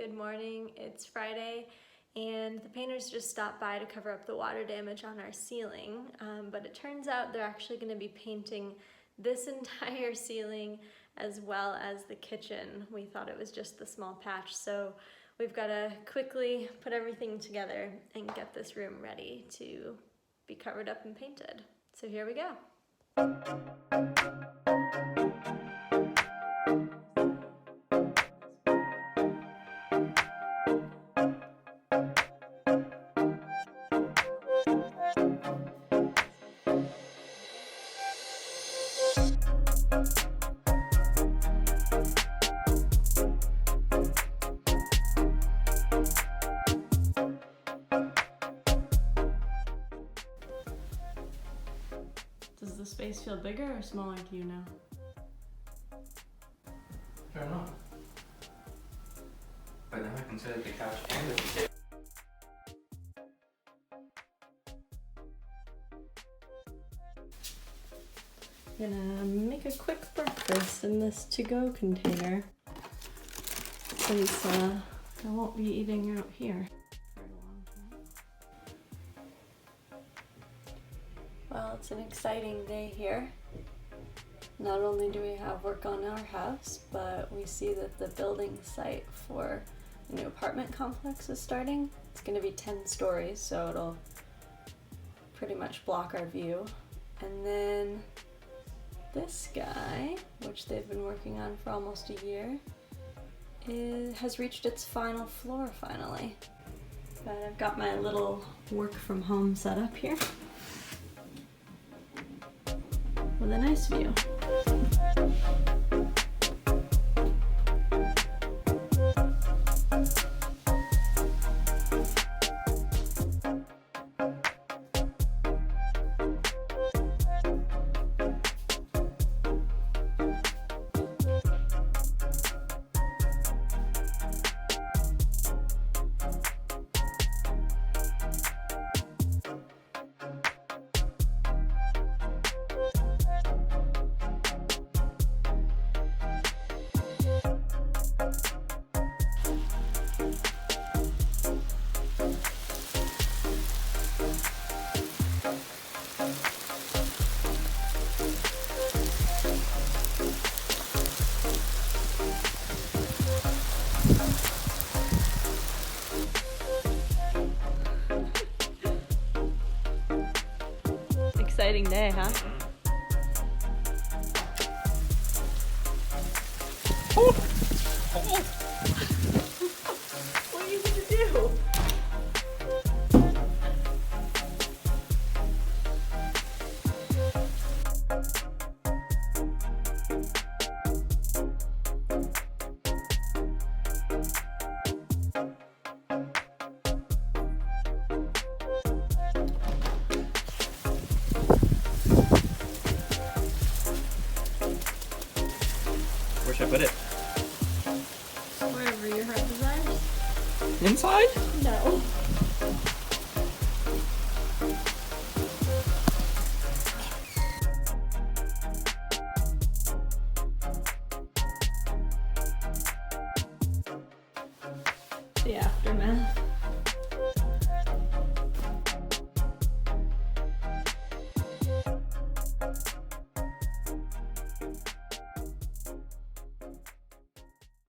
Good morning, it's Friday and the painters just stopped by to cover up the water damage on our ceiling, but it turns out they're actually going to be painting this entire ceiling as well as the kitchen. We thought it was just the small patch, so we've got to quickly put everything together and get this room ready to be covered up and painted. So here we go. Does the space feel bigger or smaller to you now? I don't know. But now I can sit at the couch and at the table. Gonna make a quick breakfast in this to-go container since I won't be eating out here for a long time. Well, it's an exciting day here. Not only do we have work on our house, but we see that the building site for a new apartment complex is starting. It's going to be 10 stories, so it'll pretty much block our view. And then this guy, which they've been working on for almost a year, has reached its final floor finally. But I've got my little work from home setup here with a nice view. Exciting day, huh? Oh. Oh. What are you gonna do? Where should I put it? Wherever your heart desires. Inside? No. Yeah.